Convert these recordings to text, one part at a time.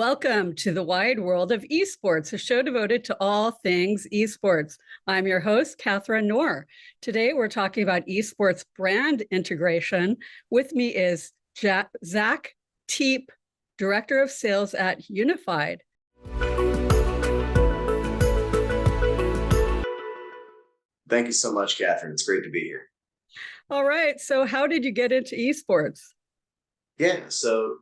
Welcome to the wide world of esports, a show devoted to all things esports. I'm your host, Catherine Knorr. Today, we're talking about esports brand integration. With me is Zach Teep, Director of Sales at Unified. Thank you so much, Catherine. It's great to be here. All right. So how did you get into esports? Yeah, so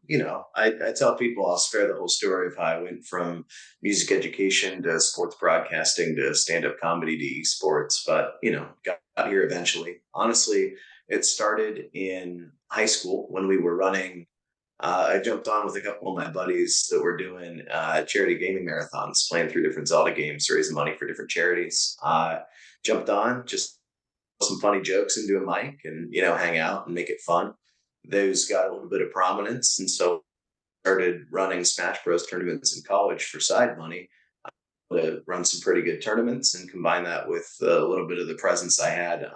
I tell people I'll spare the whole story of how I went from music education to sports broadcasting to stand-up comedy to esports, but got here eventually. Honestly, it started in high school when we were running. I jumped on with a couple of my buddies that were doing charity gaming marathons, playing through different Zelda games, raising money for different charities. Jumped on, just some funny jokes into a mic, and hang out and make it fun. Those got a little bit of prominence, and so started running Smash Bros tournaments in college for side money to run some pretty good tournaments and combine that with a little bit of the presence I had,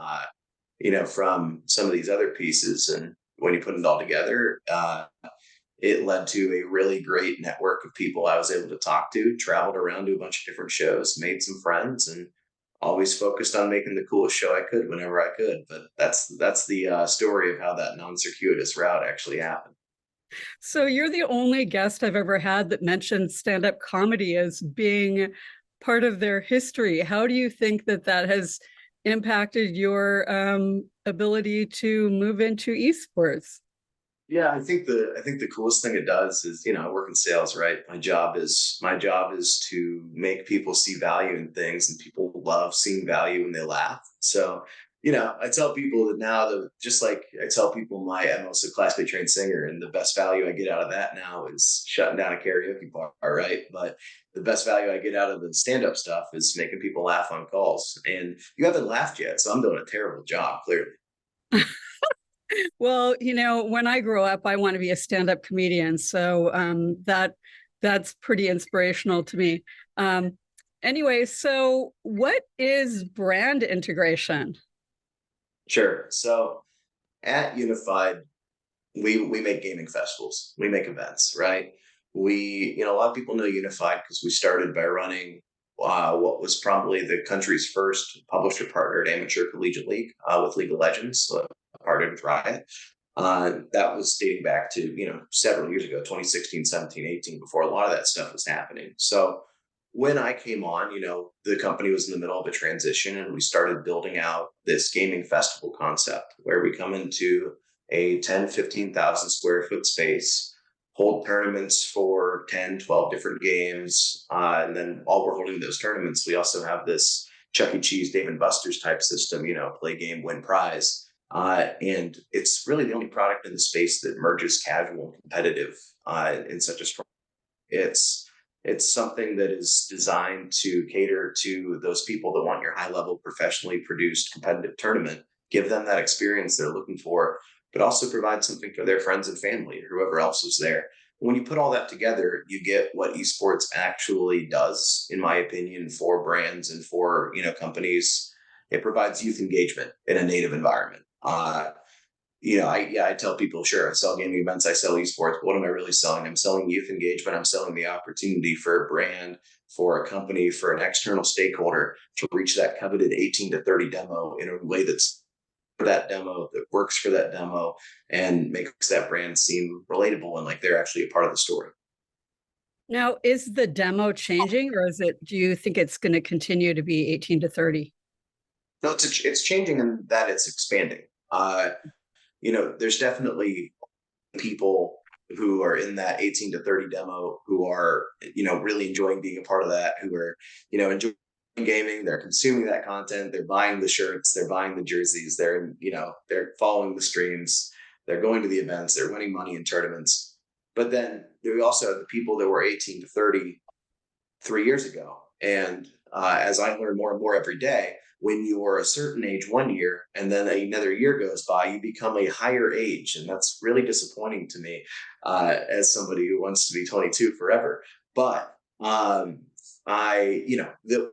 from some of these other pieces. And when you put it all together, it led to a really great network of people I was able to talk to, traveled around to a bunch of different shows, made some friends, and always focused on making the coolest show I could whenever I could. But that's the story of how that non-circuitous route actually happened. So you're the only guest I've ever had that mentioned stand-up comedy as being part of their history. How do you think that has impacted your ability to move into esports? Yeah, I think the coolest thing it does is, I work in sales, right? My job is to make people see value in things, and people love seeing value when they laugh. So, I tell people that now, that just like I tell people, I'm also a classically trained singer, and the best value I get out of that now is shutting down a karaoke bar, right? But the best value I get out of the stand-up stuff is making people laugh on calls. And you haven't laughed yet, so I'm doing a terrible job, clearly. Well, when I grow up, I want to be a stand-up comedian. So that's pretty inspirational to me. Anyway, so what is brand integration? Sure. So at Unified, we make gaming festivals. We make events, right? A lot of people know Unified because we started by running what was probably the country's first publisher partnered amateur collegiate league with League of Legends, partnered with Riot. That was dating back to, several years ago, 2016, 17, 18, before a lot of that stuff was happening. So when I came on, the company was in the middle of a transition, and we started building out this gaming festival concept where we come into a 10, 15,000 square foot space, hold tournaments for 10, 12 different games. And then while we're holding those tournaments, we also have this Chuck E. Cheese, Dave and Buster's type system, play game, win prize. And it's really the only product in the space that merges casual and competitive in such a strong. It's something that is designed to cater to those people that want your high level, professionally produced competitive tournament, give them that experience they're looking for, but also provide something for their friends and family or whoever else is there. When you put all that together, you get what esports actually does, in my opinion, for brands and for companies. It provides youth engagement in a native environment. I tell people, sure, I sell gaming events, I sell esports. What am I really selling? I'm selling youth engagement. I'm selling the opportunity for a brand, for a company, for an external stakeholder to reach that coveted 18 to 30 demo in a way that's for that demo, that works for that demo, and makes that brand seem relatable and like they're actually a part of the story. Now, is the demo changing, or do you think it's going to continue to be 18 to 30? No, it's changing in that it's expanding. There's definitely people who are in that 18 to 30 demo who are, really enjoying being a part of that, who are, enjoying gaming, they're consuming that content, they're buying the shirts, they're buying the jerseys, they're following the streams, they're going to the events, they're winning money in tournaments. But then we also have the people that were 18 to 30 3 years ago. And as I learn more and more every day, when you're a certain age 1 year and then another year goes by, you become a higher age. And that's really disappointing to me as somebody who wants to be 22 forever. But as the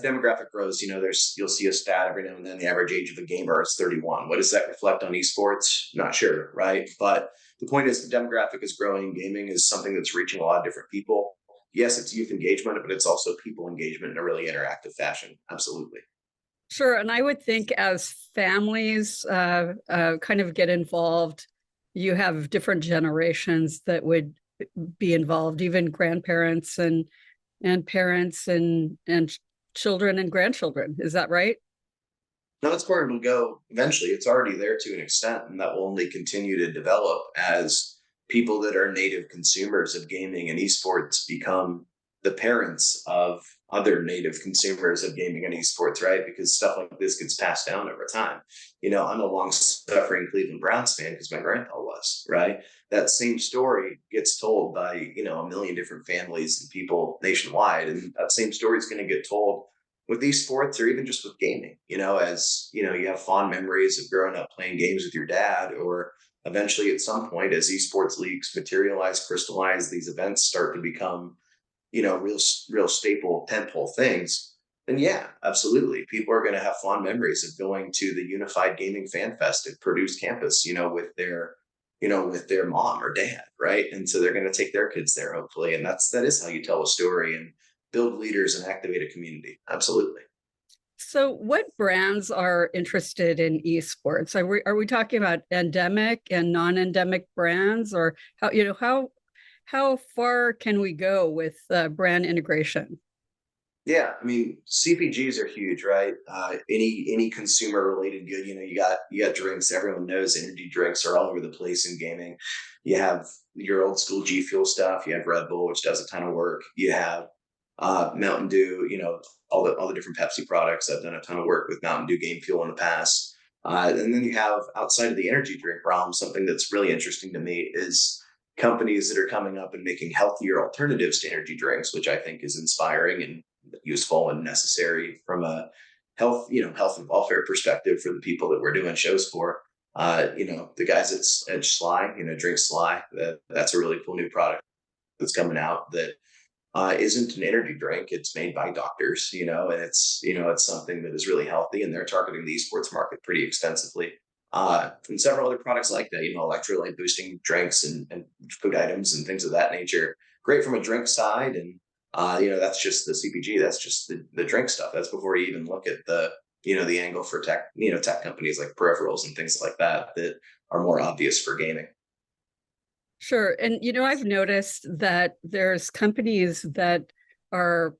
demographic grows, you'll see a stat every now and then. The average age of a gamer is 31. What does that reflect on esports? Not sure, right? But the point is the demographic is growing. Gaming is something that's reaching a lot of different people. Yes, it's youth engagement, but it's also people engagement in a really interactive fashion. Absolutely. Sure. And I would think as families kind of get involved, you have different generations that would be involved, even grandparents and parents and children and grandchildren. Is that right? No, that's where it'll go eventually. It's already there to an extent, and that will only continue to develop as people that are native consumers of gaming and esports become the parents of other native consumers of gaming and esports, right? Because stuff like this gets passed down over time. I'm a long suffering Cleveland Browns fan because my grandpa was, right? That same story gets told by, a million different families and people nationwide. And that same story is going to get told with esports or even just with gaming, as you have fond memories of growing up playing games with your dad, or eventually at some point as esports leagues materialize, crystallize, these events start to become, real staple tentpole things, then yeah, absolutely. People are going to have fond memories of going to the Unified Gaming Fan Fest at Purdue's campus, with their mom or dad, right? And so they're going to take their kids there, hopefully. And that is how you tell a story and build leaders and activate a community. Absolutely. So what brands are interested in esports? Are we talking about endemic and non-endemic brands, or how far can we go with brand integration? Yeah, I mean, CPGs are huge, right? Any consumer related good, you got drinks. Everyone knows energy drinks are all over the place in gaming. You have your old school G Fuel stuff. You have Red Bull, which does a ton of work. You have Mountain Dew. All the different Pepsi products. I've done a ton of work with Mountain Dew Game Fuel in the past. And then you have outside of the energy drink realm, something that's really interesting to me is companies that are coming up and making healthier alternatives to energy drinks, which I think is inspiring and useful and necessary from a health and welfare perspective for the people that we're doing shows for. The guys at Sly, Drink Sly, that's a really cool new product that's coming out that isn't an energy drink. It's made by doctors, and it's something that is really healthy, and they're targeting the esports market pretty extensively. And several other products like that, electrolyte boosting drinks and food items and things of that nature. Great from a drink side, and that's just the CPG. That's just the drink stuff. That's before you even look at the angle for tech companies like peripherals and things like that are more obvious for gaming. Sure. And, I've noticed that there's companies that are,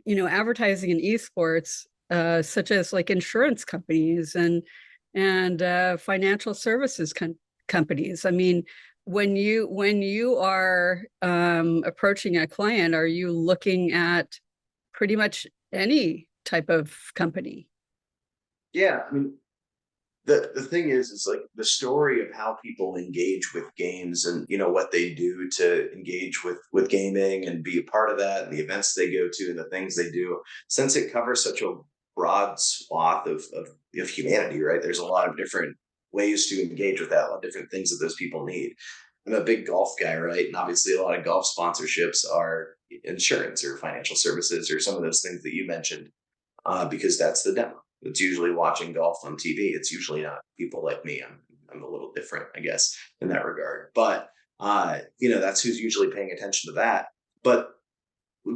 advertising in esports, such as like insurance companies and financial services companies. I mean, when you are approaching a client, are you looking at pretty much any type of company? Yeah, I mean, the thing is like the story of how people engage with games and what they do to engage with gaming and be a part of that and the events they go to and the things they do, since it covers such a broad swath of humanity, right? There's a lot of different ways to engage with that, a lot of different things that those people need. I'm a big golf guy, right? And obviously a lot of golf sponsorships are insurance or financial services or some of those things that you mentioned, because that's the demo. It's usually watching golf on TV. It's usually not people like me. I'm a little different, I guess, in that regard. But that's who's usually paying attention to that. But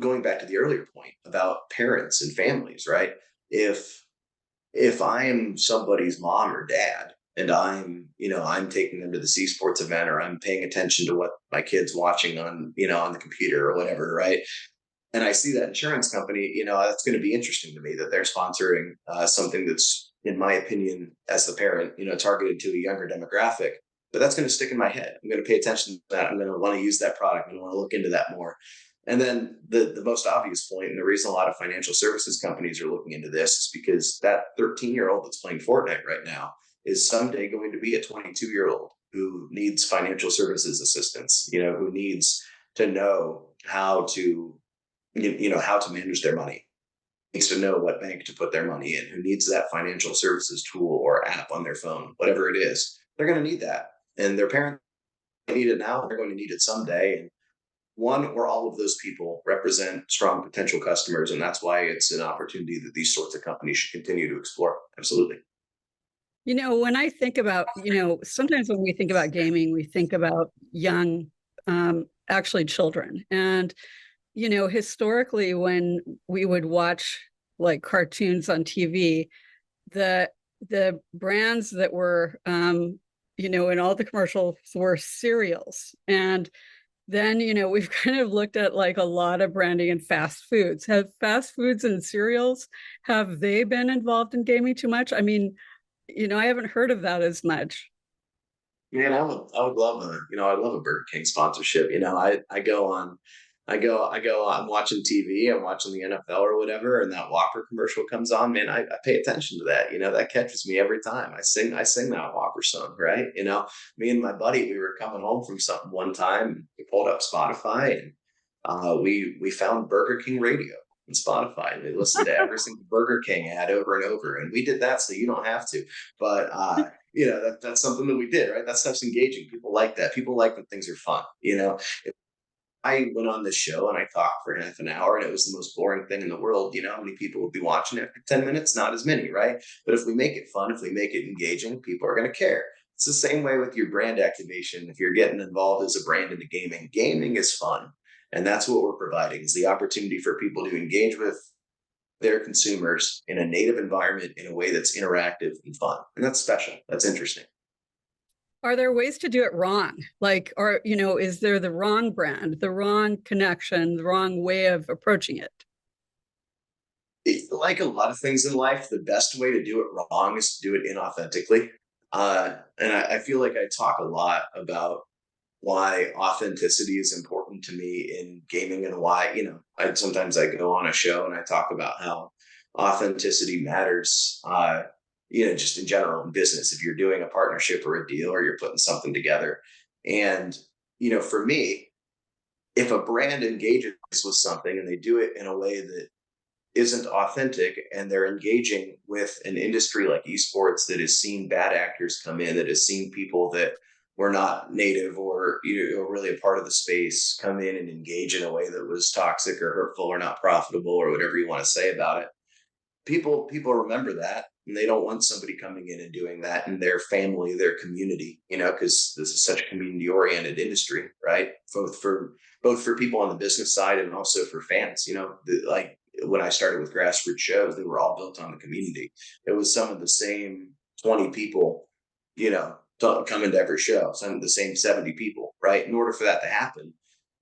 going back to the earlier point about parents and families, right? If I'm somebody's mom or dad and I'm taking them to the C Sports event or I'm paying attention to what my kid's watching on the computer or whatever, right? And I see that insurance company, that's going to be interesting to me that they're sponsoring something that's, in my opinion, as the parent, targeted to a younger demographic. But that's going to stick in my head. I'm going to pay attention to that. I'm going to want to use that product. I'm going to want to look into that more. And then the most obvious point, and the reason a lot of financial services companies are looking into this is because that 13-year-old that's playing Fortnite right now is someday going to be a 22-year-old who needs financial services assistance, who needs to know how to how to manage their money, needs to know what bank to put their money in, who needs that financial services tool or app on their phone, whatever it is. They're going to need that. And their parents need it now. They're going to need it someday. And one or all of those people represent strong potential customers. And that's why it's an opportunity that these sorts of companies should continue to explore. Absolutely. When I think about, sometimes when we think about gaming, we think about young, actually children. And, historically, when we would watch like cartoons on TV, the brands that were, in all the commercials were cereals. And then, we've kind of looked at like a lot of branding in fast foods. Have fast foods and cereals, have they been involved in gaming too much? I mean, I haven't heard of that as much. Man, I would love I'd love a Burger King sponsorship. I'm watching TV, I'm watching the NFL or whatever, and that Whopper commercial comes on. Man, I pay attention to that. That catches me every time. I sing that Whopper song, right? Me and my buddy, we were coming home from something one time. We pulled up Spotify and we found Burger King radio on Spotify, and we listened to every single Burger King ad over and over. And we did that so you don't have to. But that's something that we did, right? That stuff's engaging. People like that. People like when things are fun. I went on this show and I talked for half an hour and it was the most boring thing in the world. How many people would be watching it for 10 minutes? Not as many, right? But if we make it fun, if we make it engaging, people are going to care. It's the same way with your brand activation. If you're getting involved as a brand into gaming is fun. And that's what we're providing, is the opportunity for people to engage with their consumers in a native environment in a way that's interactive and fun. And that's special. That's interesting. Are there ways to do it wrong? Like, or, is there the wrong brand, the wrong connection, the wrong way of approaching it? Like a lot of things in life, the best way to do it wrong is to do it inauthentically. And I feel like I talk a lot about why authenticity is important to me in gaming, and why, sometimes I go on a show and I talk about how authenticity matters, just in general in business, if you're doing a partnership or a deal or you're putting something together. And, for me, if a brand engages with something and they do it in a way that isn't authentic, and they're engaging with an industry like esports that has seen bad actors come in, that has seen people that were not native or really a part of the space come in and engage in a way that was toxic or hurtful or not profitable or whatever you want to say about it, people remember that, and they don't want somebody coming in and doing that in their family, their community, because this is such a community oriented industry, right? Both for people on the business side and also for fans. Like when I started with grassroots shows, they were all built on the community. It was some of the same 20 people, come into every show, some of the same 70 people, right? In order for that to happen,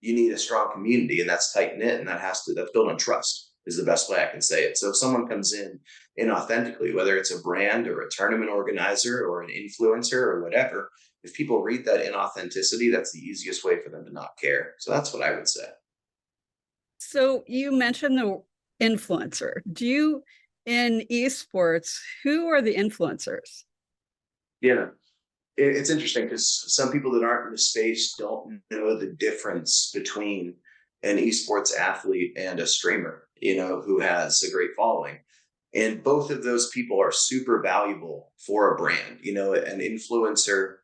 you need a strong community, and that's tight knit, and that's built on trust, is the best way I can say it. So if someone comes in inauthentically, whether it's a brand or a tournament organizer or an influencer or whatever, if people read that inauthenticity, that's the easiest way for them to not care. So that's what I would say. So you mentioned the influencer. In esports, who are the influencers? Yeah. It's interesting because some people that aren't in the space don't know the difference between an esports athlete and a streamer, who has a great following. And both of those people are super valuable for a brand. An influencer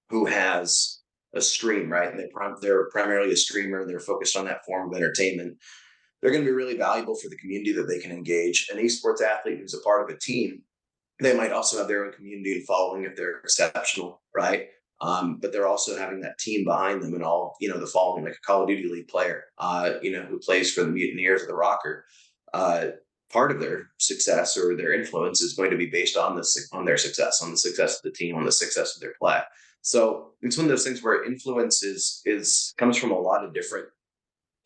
who has a stream, right? And they're primarily a streamer and they're focused on that form of entertainment. They're going to be really valuable for the community that they can engage. An esports athlete who's a part of a team, they might also have their own community and following if they're exceptional, right? But they're also having that team behind them and all, the following, like a Call of Duty League player, who plays for the Mutineers of the Rocker. Part of their success or their influence is going to be based on their success, on the success of the team, on the success of their play. So it's one of those things where influence comes from a lot of different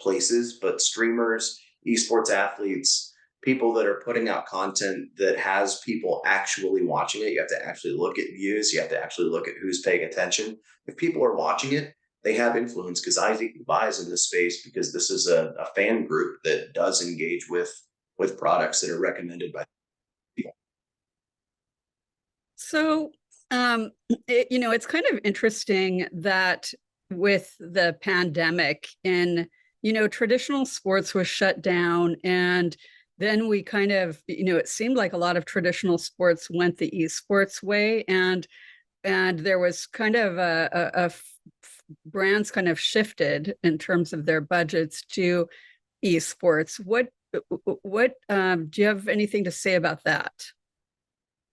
places, but streamers, esports athletes, people that are putting out content that has people actually watching it. You have to actually look at views. You have to actually look at who's paying attention. If people are watching it, they have influence, because Isaac buys in this space because this is a fan group that does engage with products that are recommended by people. So, it's kind of interesting that with the pandemic and, traditional sports was shut down, and then we kind of, it seemed like a lot of traditional sports went the esports way, and there was kind of brands kind of shifted in terms of their budgets to esports. What do you have anything to say about that?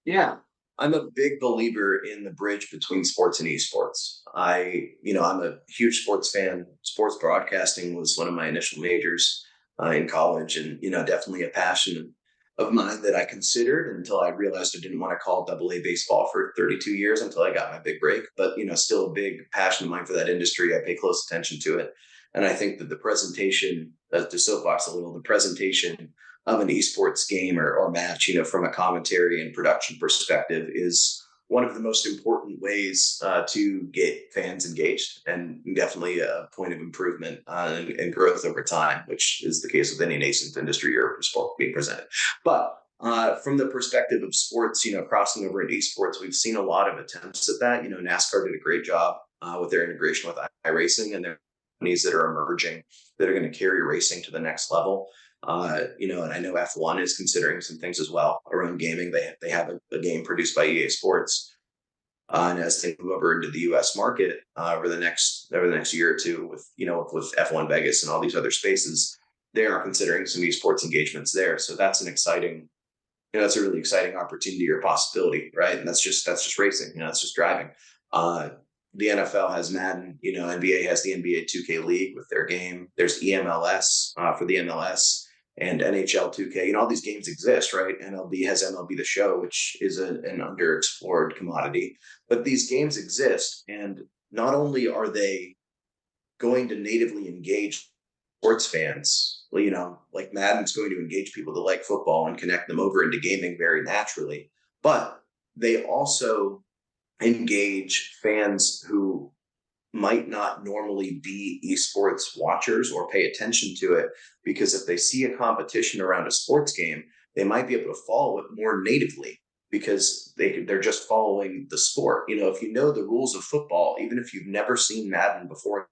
Yeah. I'm a big believer in the bridge between sports and esports. I'm a huge sports fan. Sports broadcasting was one of my initial majors in college, and definitely a passion of mine that I considered until I realized I didn't want to call AA baseball for 32 years until I got my big break. But still a big passion of mine for that industry. I pay close attention to it, and I think that the presentation, to soapbox a little, the presentation of an esports game or match, from a commentary and production perspective, is one of the most important ways to get fans engaged, and definitely a point of improvement and growth over time, which is the case with any nascent industry or sport being presented. But from the perspective of sports, crossing over into esports, we've seen a lot of attempts at that. NASCAR did a great job with their integration with iRacing, and there are companies that are emerging that are going to carry racing to the next level. And I know F1 is considering some things as well around gaming. They have a game produced by EA Sports, and as they move over into the U.S. market over the next year or two, with F1 Vegas and all these other spaces, they are considering some esports engagements there. So that's that's a really exciting opportunity or possibility, right? And that's just racing. That's just driving. The NFL has Madden, NBA has the NBA 2K League with their game. There's EMLS for the MLS, and NHL 2K. All these games exist, right? MLB has MLB The Show, which is an underexplored commodity. But these games exist, and not only are they going to natively engage sports fans, like Madden's going to engage people that like football and connect them over into gaming very naturally, but they also engage fans who might not normally be esports watchers or pay attention to it, because if they see a competition around a sports game, they might be able to follow it more natively because they're just following the sport. If you know the rules of football, even if you've never seen Madden before,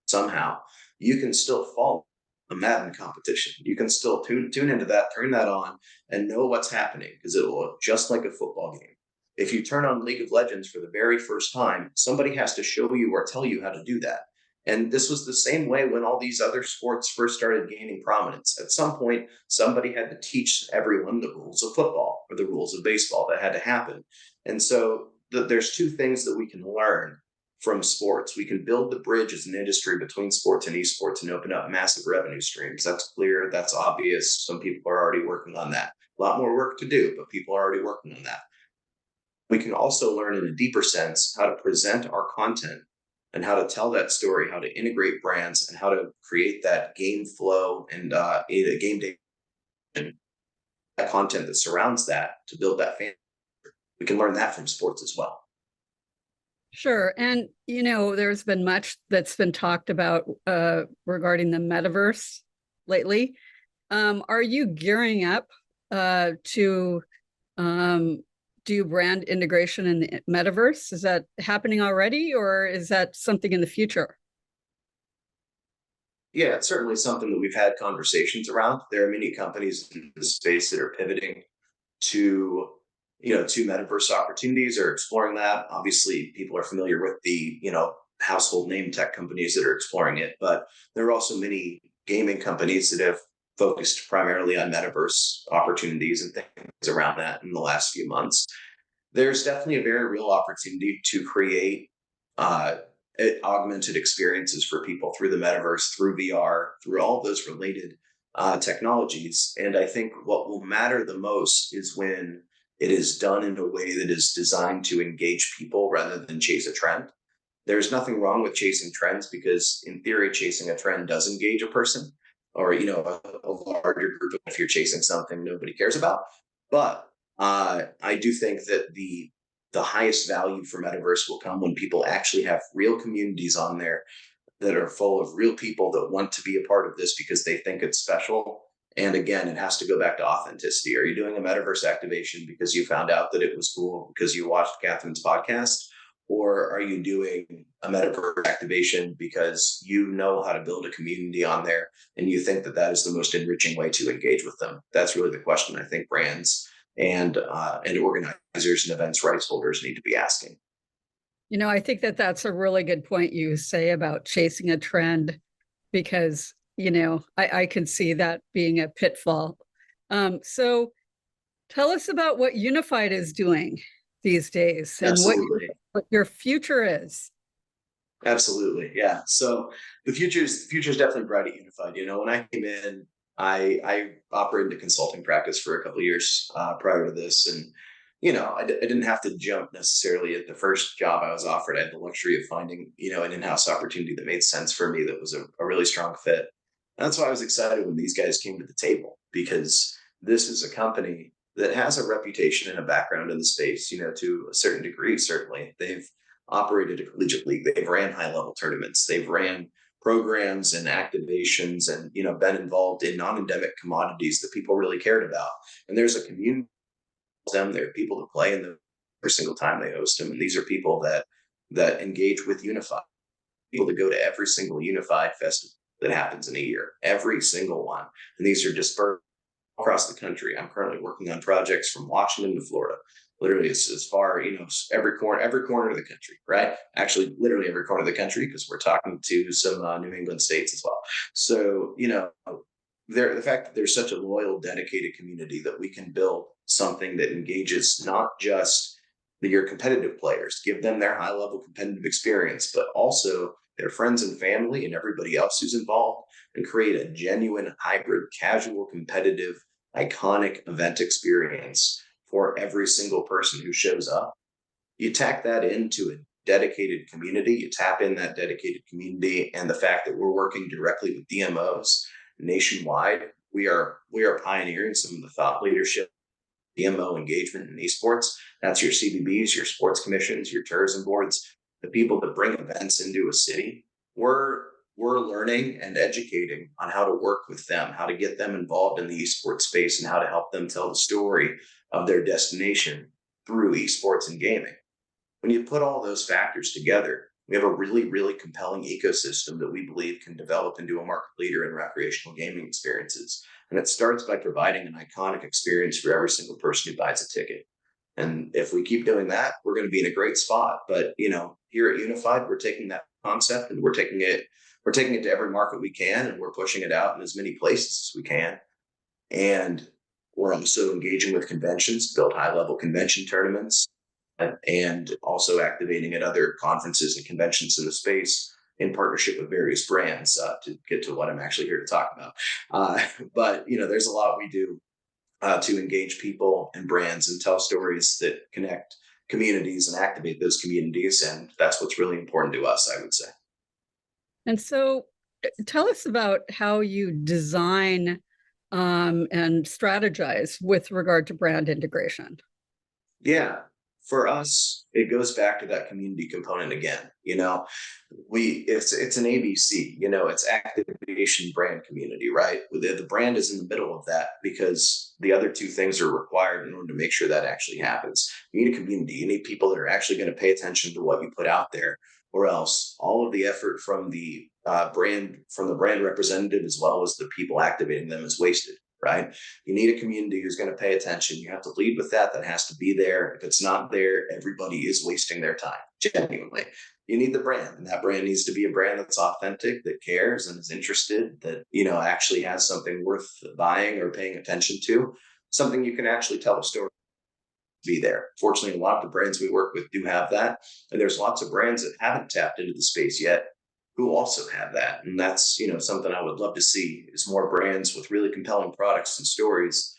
somehow you can still follow a Madden competition. You can still tune into that, turn that on, and know what's happening, because it will look just like a football game. If you turn on League of Legends for the very first time, somebody has to show you or tell you how to do that. And this was the same way when all these other sports first started gaining prominence. At some point, somebody had to teach everyone the rules of football or the rules of baseball. That had to happen. And so there's two things that we can learn from sports. We can build the bridge as an industry between sports and esports and open up massive revenue streams. That's clear. That's obvious. Some people are already working on that. A lot more work to do, but people are already working on that. We can also learn in a deeper sense how to present our content and how to tell that story, how to integrate brands, and how to create that game flow and a game day that content that surrounds that to build that fan. We can learn that from sports as well. Sure. And, there's been much that's been talked about regarding the metaverse lately. Are you gearing up to do brand integration in the metaverse? Is that happening already, or is that something in the future? Yeah, it's certainly something that we've had conversations around. There are many companies in the space that are pivoting to metaverse opportunities or exploring that. Obviously, people are familiar with the household name tech companies that are exploring it, but there are also many gaming companies that have focused primarily on metaverse opportunities and things around that in the last few months. There's definitely a very real opportunity to create augmented experiences for people through the metaverse, through VR, through all those related technologies. And I think what will matter the most is when it is done in a way that is designed to engage people rather than chase a trend. There's nothing wrong with chasing trends, because in theory, chasing a trend does engage a person or, a larger group if you're chasing something nobody cares about. But I do think that the highest value for metaverse will come when people actually have real communities on there that are full of real people that want to be a part of this because they think it's special. And again, it has to go back to authenticity. Are you doing a metaverse activation because you found out that it was cool because you watched Catherine's podcast? Or are you doing a metaverse activation because you know how to build a community on there and you think that that is the most enriching way to engage with them? That's really the question I think brands and organizers and events rights holders need to be asking. I think that that's a really good point you say about chasing a trend, because, I can see that being a pitfall. So tell us about what Unified is doing. these days and Absolutely. what your future is. Absolutely. Yeah. So the future's definitely bright at Unified. When I came in, I operated a consulting practice for a couple of years prior to this. And, I didn't have to jump necessarily at the first job I was offered. I had the luxury of finding, an in-house opportunity that made sense for me, that was a really strong fit. And that's why I was excited when these guys came to the table, because this is a company that has a reputation and a background in the space, to a certain degree. Certainly they've operated a collegiate league. They've ran high level tournaments. They've ran programs and activations, and been involved in non-endemic commodities that people really cared about. And there's a community of them. There are people that play in them every single time they host them. And these are people that engage with Unified, people that go to every single Unified festival that happens in a year, every single one. And these are dispersed across the country. I'm currently working on projects from Washington to Florida. Literally, it's as far, every corner of the country, right? Actually, literally every corner of the country, because we're talking to some New England states as well. So, the fact that there's such a loyal, dedicated community, that we can build something that engages not just your competitive players, give them their high level competitive experience, but also their friends and family and everybody else who's involved, and create a genuine hybrid, casual, competitive, iconic event experience for every single person who shows up. You tack that into a dedicated community, you tap in that dedicated community, and the fact that we're working directly with DMOs nationwide. We are pioneering some of the thought leadership DMO engagement in esports. That's your CBBs, your sports commissions, your tourism boards, the people that bring events into a city. We're learning and educating on how to work with them, how to get them involved in the esports space, and how to help them tell the story of their destination through esports and gaming. When you put all those factors together, we have a really, really compelling ecosystem that we believe can develop into a market leader in recreational gaming experiences. And it starts by providing an iconic experience for every single person who buys a ticket. And if we keep doing that, we're going to be in a great spot. But here at Unified, we're taking that concept and we're taking it to every market we can, and we're pushing it out in as many places as we can. And we're also engaging with conventions, build high level convention tournaments, and also activating at other conferences and conventions in the space in partnership with various brands, to get to what I'm actually here to talk about. But there's a lot we do to engage people and brands and tell stories that connect communities and activate those communities. And that's what's really important to us, I would say. And so tell us about how you design and strategize with regard to brand integration. Yeah. For us, it goes back to that community component again. It's an ABC, it's activation, brand, community, right? The brand is in the middle of that, because the other two things are required in order to make sure that actually happens. You need a community, you need people that are actually going to pay attention to what you put out there, or else all of the effort from the brand representative, as well as the people activating them, is wasted. Right? You need a community who's going to pay attention. You have to lead with that. That has to be there. If it's not there, everybody is wasting their time. Genuinely, you need the brand, and that brand needs to be a brand that's authentic, that cares and is interested, that actually has something worth buying or paying attention to, something you can actually tell a story. Be there. Fortunately, a lot of the brands we work with do have that, and there's lots of brands that haven't tapped into the space yet who also have that. And that's, something I would love to see, is more brands with really compelling products and stories,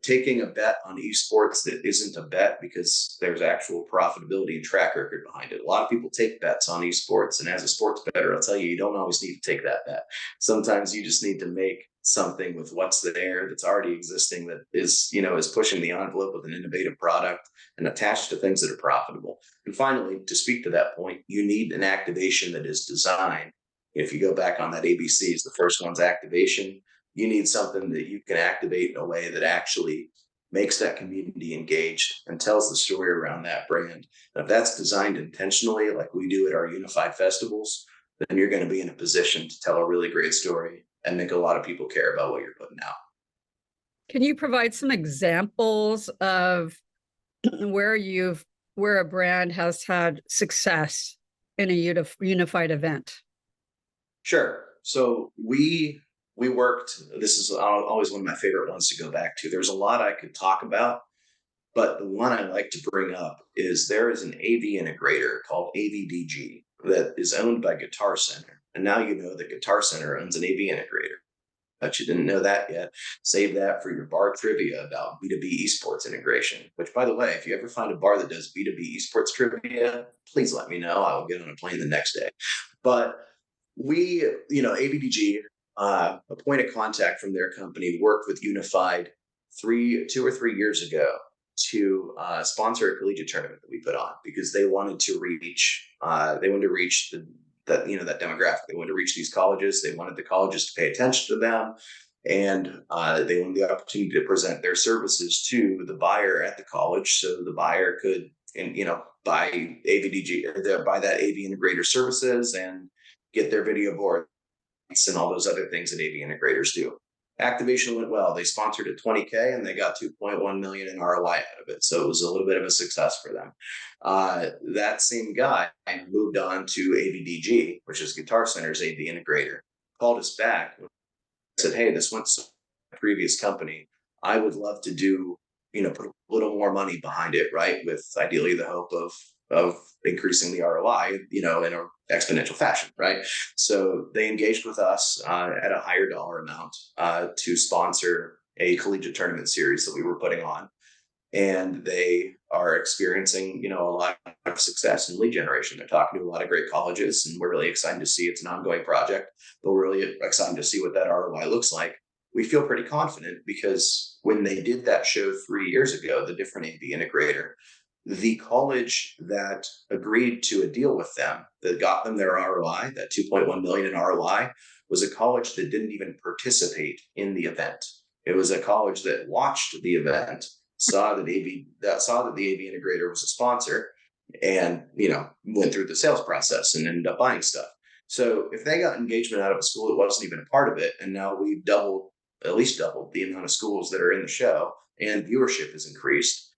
taking a bet on esports that isn't a bet because there's actual profitability and track record behind it. A lot of people take bets on esports, and as a sports bettor, I'll tell you, you don't always need to take that bet. Sometimes you just need to make something with what's there that's already existing, that is pushing the envelope with an innovative product and attached to things that are profitable. And finally, to speak to that point, you need an activation that is designed. If you go back on that ABCs, the first one's activation. You need something that you can activate in a way that actually makes that community engaged and tells the story around that brand. And if that's designed intentionally, like we do at our Unified festivals, then you're going to be in a position to tell a really great story and make a lot of people care about what you're putting out. Can you provide some examples of where a brand has had success in a unified event? Sure. So we worked, this is always one of my favorite ones to go back to. There's a lot I could talk about, But the one I like to bring up is there is an AV integrator called AVDG that is owned by Guitar Center. And now you know that Guitar Center owns an AV integrator. Bet you didn't know that yet. Save that for your bar trivia about B2B esports integration, which, by the way, if you ever find a bar that does B2B esports trivia, please let me know. I will get on a plane the next day. But we, ABDG, a point of contact from their company, worked with Unified 2 or 3 years ago to sponsor a collegiate tournament that we put on because they wanted to reach that demographic. They wanted to reach these colleges. They wanted the colleges to pay attention to them, and they wanted the opportunity to present their services to the buyer at the college, so the buyer could, buy buy that AV integrator services and get their video boards and all those other things that AV integrators do. Activation went well. They sponsored at 20K and they got 2.1 million in ROI out of it. So it was a little bit of a success for them. That same guy moved on to AVDG, which is Guitar Center's AV integrator, called us back and said, "Hey, this went to my previous company. I would love to do, put a little more money behind it, right? With ideally the hope of increasing the ROI, in an exponential fashion, right?" So they engaged with us at a higher dollar amount to sponsor a collegiate tournament series that we were putting on. And they are experiencing, a lot of success in lead generation. They're talking to a lot of great colleges, and we're really excited to see it's an ongoing project, but we're really excited to see what that ROI looks like. We feel pretty confident because when they did that show 3 years ago, the different AV integrator, the college that agreed to a deal with them that got them their ROI, that 2.1 million in ROI, was a college that didn't even participate in the event. It was a college that watched the event, saw that the AV integrator was a sponsor, and went through the sales process and ended up buying stuff. So if they got engagement out of a school that wasn't even a part of it, and now we've at least doubled the amount of schools that are in the show, and viewership has increased,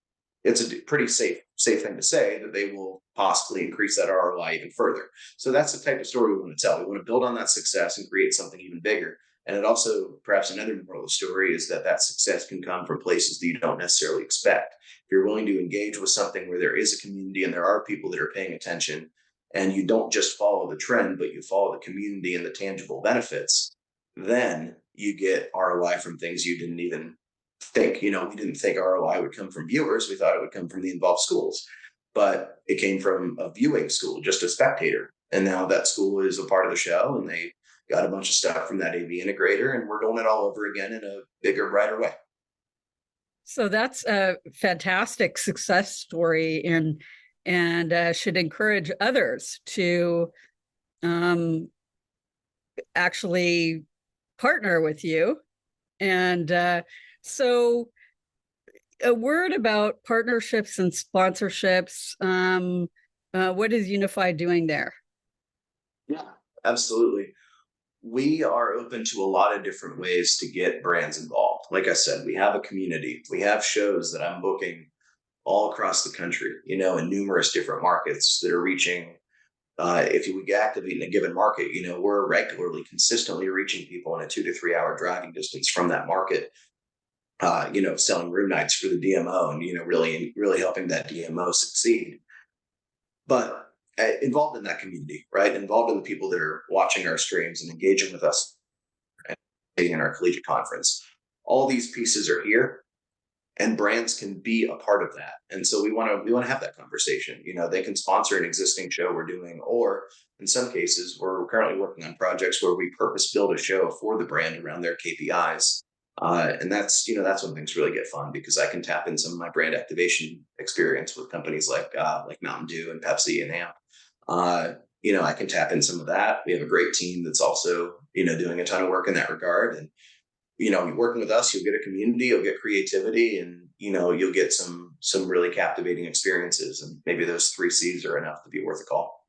it's a pretty safe thing to say that they will possibly increase that ROI even further. So that's the type of story we want to tell. We want to build on that success and create something even bigger. And it also, perhaps another moral of the story is that success can come from places that you don't necessarily expect. If you're willing to engage with something where there is a community and there are people that are paying attention, and you don't just follow the trend, but you follow the community and the tangible benefits, then you get ROI from things you didn't even think. We didn't think ROI would come from viewers. We thought it would come from the involved schools, but it came from a viewing school, just a spectator. And now that school is a part of the show, and they got a bunch of stuff from that AV integrator, and we're doing it all over again in a bigger, brighter way. So that's a fantastic success story, and should encourage others to actually partner with you. And so a word about partnerships and sponsorships. What is Unified doing there? Yeah, absolutely. We are open to a lot of different ways to get brands involved. Like I said, we have a community. We have shows that I'm booking all across the country, in numerous different markets that are reaching. If we activate in a given market, we're regularly, consistently reaching people in a 2 to 3 hour driving distance from that market. Selling room nights for the DMO and, really, really helping that DMO succeed. But involved in that community, right? Involved in the people that are watching our streams and engaging with us in our collegiate conference. All these pieces are here, and brands can be a part of that. And so we want to have that conversation. They can sponsor an existing show we're doing, or in some cases, we're currently working on projects where we purpose build a show for the brand around their KPIs. And that's when things really get fun, because I can tap in some of my brand activation experience with companies like Mountain Dew and Pepsi and AMP. I can tap in some of that. We have a great team that's also, doing a ton of work in that regard. And, working with us, you'll get a community, you'll get creativity, and, you'll get some really captivating experiences. And maybe those 3 C's are enough to be worth a call.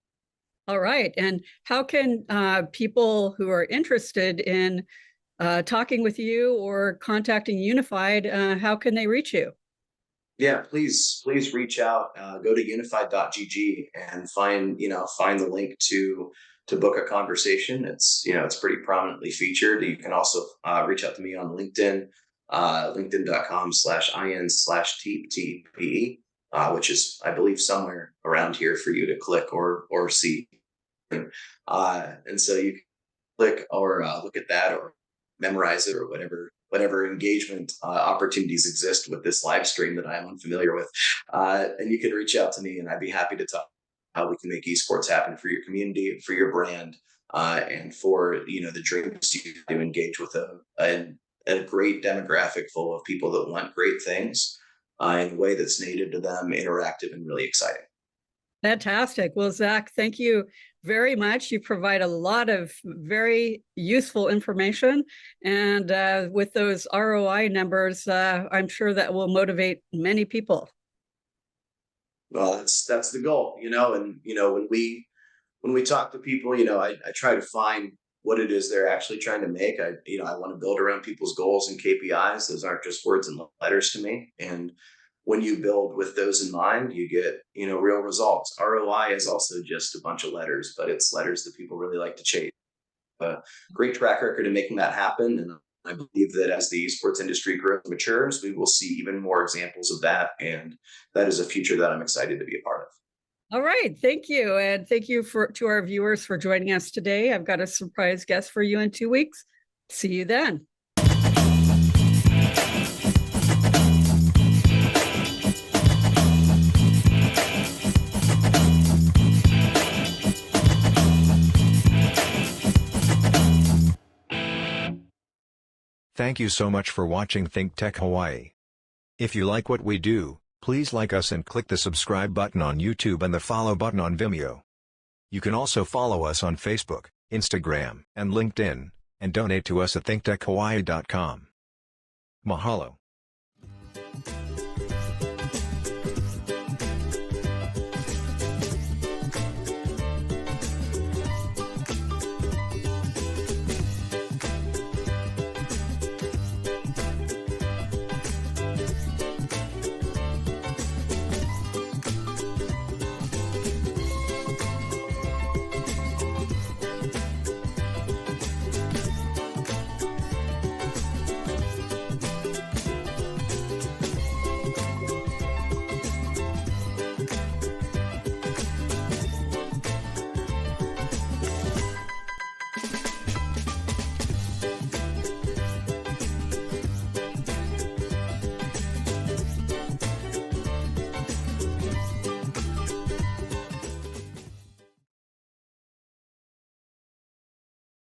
All right. And how can people who are interested in talking with you or contacting Unified, how can they reach you? Yeah, please reach out. Go to unified.gg and find the link to book a conversation. It's pretty prominently featured. You can also reach out to me on LinkedIn. linkedin.com/in/TPE, which is, I believe, somewhere around here for you to click or see. And so you can click or look at that or memorize it or whatever engagement opportunities exist with this live stream that I'm unfamiliar with. And you can reach out to me, and I'd be happy to talk how we can make esports happen for your community, for your brand, and for the dreams you to engage with a great demographic full of people that want great things in a way that's native to them, interactive, and really exciting. Fantastic. Well, Zach, thank you very much. You provide a lot of very useful information. And with those ROI numbers, I'm sure that will motivate many people. Well, that's the goal, and when we talk to people, I try to find what it is they're actually trying to make. I want to build around people's goals and KPIs. Those aren't just words and letters to me. And when you build with those in mind, you get, real results. ROI is also just a bunch of letters, but it's letters that people really like to chase. A great track record in making that happen. And I believe that as the esports industry grows and matures, we will see even more examples of that. And that is a future that I'm excited to be a part of. All right. Thank you. And thank you to our viewers for joining us today. I've got a surprise guest for you in 2 weeks. See you then. Thank you so much for watching ThinkTech Hawaii. If you like what we do, please like us and click the subscribe button on YouTube and the follow button on Vimeo. You can also follow us on Facebook, Instagram, and LinkedIn, and donate to us at thinktechhawaii.com. Mahalo.